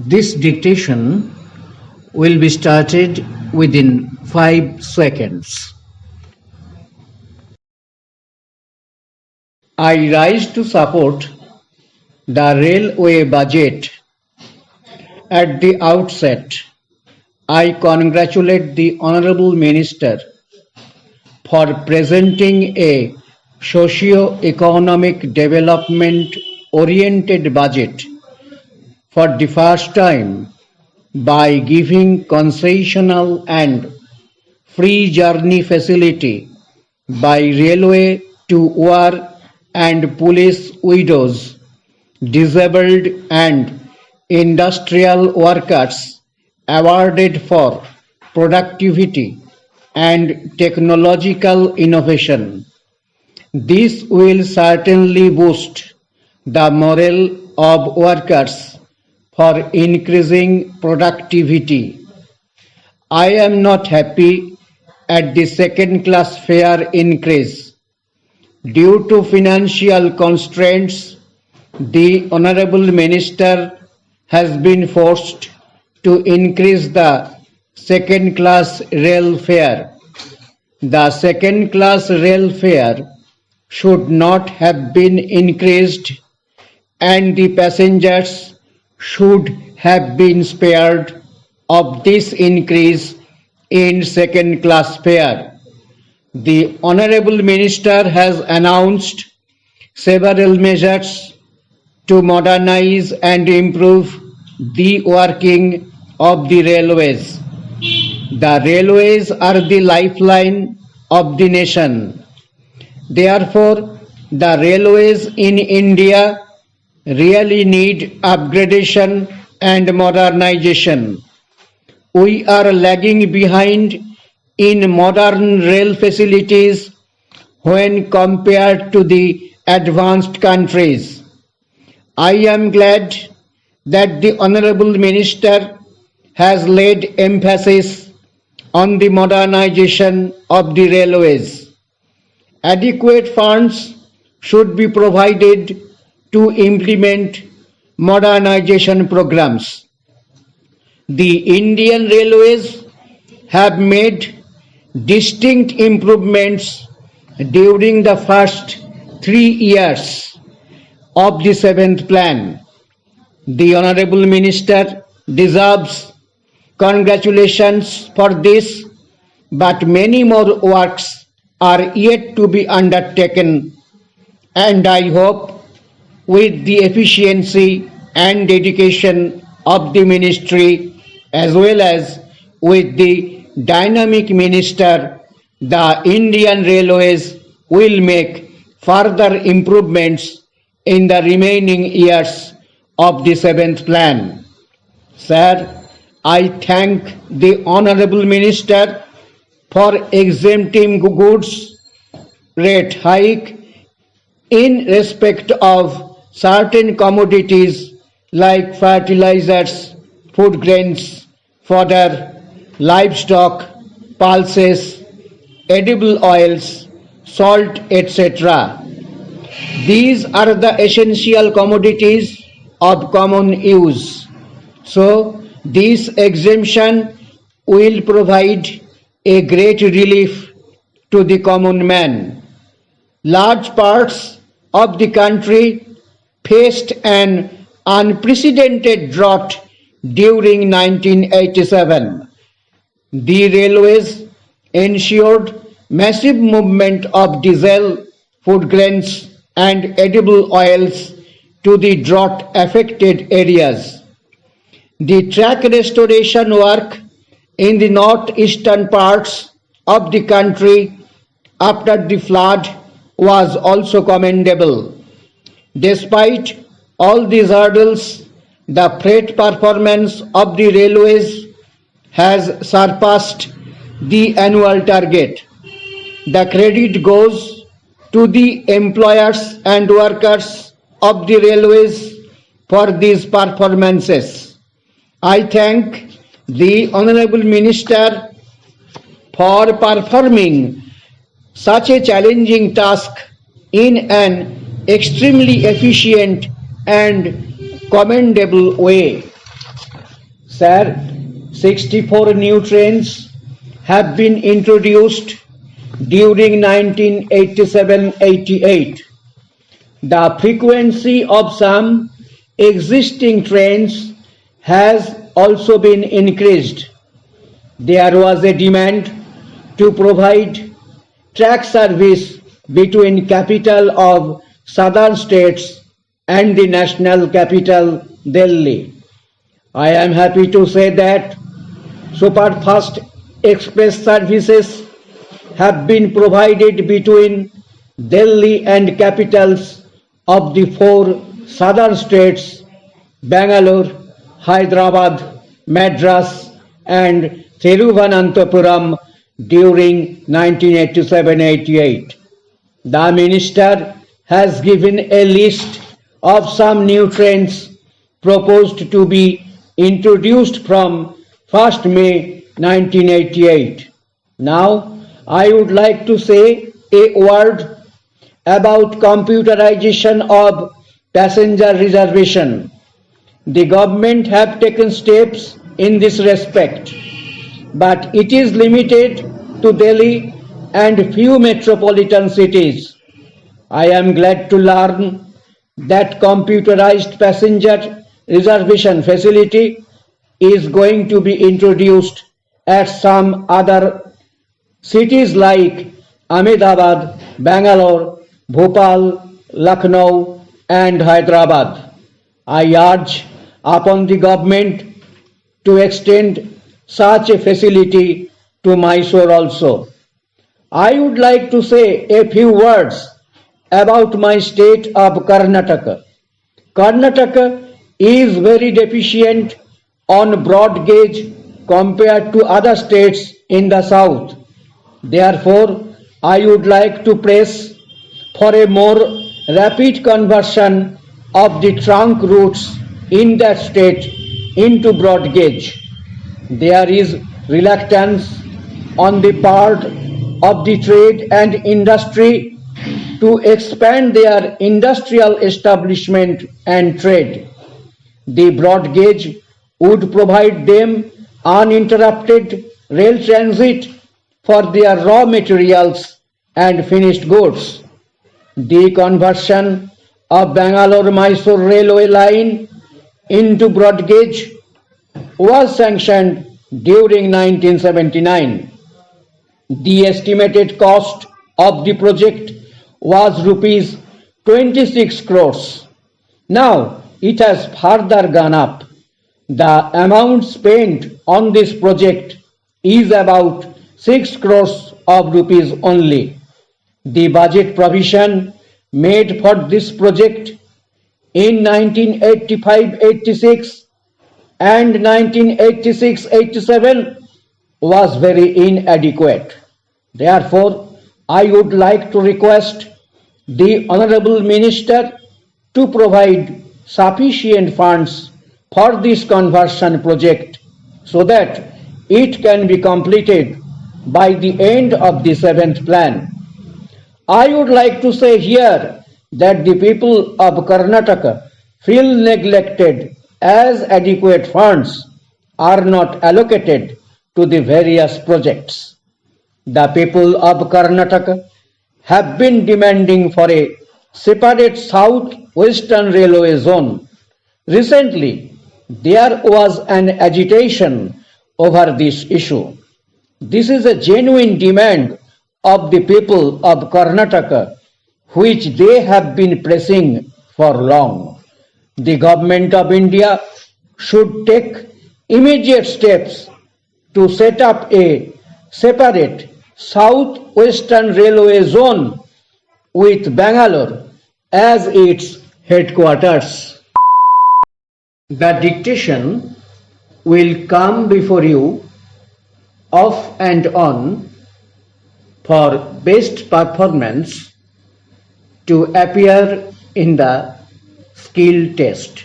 This dictation will be started within 5 seconds. I rise to support the railway budget. At the outset, I congratulate the Honourable Minister for presenting a socio-economic development-oriented budget for the first time by giving concessional and free journey facility by railway to war and police widows, disabled and industrial workers awarded for productivity and technological innovation. This will certainly boost the morale of workers for increasing productivity. I am not happy at the second class fare increase. Due to financial constraints, the Honourable Minister has been forced to increase the second class rail fare. The second class rail fare should not have been increased, and the passengers should have been spared of this increase in second class fare. The Honourable Minister has announced several measures to modernize and improve the working of the railways. The railways are the lifeline of the nation. Therefore, the railways in India really need upgradation and modernization. We are lagging behind in modern rail facilities when compared to the advanced countries. I am glad that the Honourable Minister has laid emphasis on the modernization of the railways. Adequate funds should be provided to implement modernization programs. The Indian Railways have made distinct improvements during the first 3 years of the 7th plan. The Honourable Minister deserves congratulations for this, but many more works are yet to be undertaken, and I hope with the efficiency and dedication of the ministry as well as with the dynamic minister, the Indian Railways will make further improvements in the remaining years of the 7th plan. Sir, I thank the Honourable Minister for exempting goods rate hike in respect of certain commodities like fertilizers, food grains, fodder, livestock, pulses, edible oils, salt, etc. These are the essential commodities of common use. So, this exemption will provide a great relief to the common man. Large parts of the country faced an unprecedented drought during 1987. The railways ensured massive movement of diesel, food grains and edible oils to the drought affected areas. The track restoration work in the northeastern parts of the country after the flood was also commendable. Despite all these hurdles, the freight performance of the railways has surpassed the annual target. The credit goes to the employers and workers of the railways for these performances. I thank the Honourable Minister for performing such a challenging task in an extremely efficient and commendable way. Sir, 64 new trains have been introduced during 1987-88. The frequency of some existing trains has also been increased. There was a demand to provide track service between capital of southern states and the national capital Delhi. I am happy to say that superfast express services have been provided between Delhi and capitals of the four southern states, Bangalore, Hyderabad, Madras, and Thiruvananthapuram during 1987-88. The minister has given a list of some new trains proposed to be introduced from 1st May 1988. Now, I would like to say a word about computerization of passenger reservation. The government have taken steps in this respect, but it is limited to Delhi and few metropolitan cities. I am glad to learn that computerized passenger reservation facility is going to be introduced at some other cities like Ahmedabad, Bangalore, Bhopal, Lucknow, and Hyderabad. I urge upon the government to extend such a facility to Mysore also. I would like to say a few words about my state of Karnataka. Karnataka is very deficient on broad gauge compared to other states in the south. Therefore, I would like to press for a more rapid conversion of the trunk routes in that state into broad gauge. There is reluctance on the part of the trade and industry to expand their industrial establishment and trade. The broad gauge would provide them uninterrupted rail transit for their raw materials and finished goods. The conversion of Bangalore-Mysore railway line into broad gauge was sanctioned during 1979. The estimated cost of the project was rupees 26 crores. Now it has further gone up. The amount spent on this project is about 6 crores of rupees only. The budget provision made for this project in 1985-86 and 1986-87 was very inadequate. Therefore, I would like to request the Honorable Minister to provide sufficient funds for this conversion project so that it can be completed by the end of the 7th plan. I would like to say here that the people of Karnataka feel neglected as adequate funds are not allocated to the various projects. The people of Karnataka have been demanding for a separate south-western railway zone. Recently, there was an agitation over this issue. This is a genuine demand of the people of Karnataka, which they have been pressing for long. The government of India should take immediate steps to set up a separate south-western railway zone with Bangalore as its headquarters. The dictation will come before you off and on for best performance to appear in the skill test.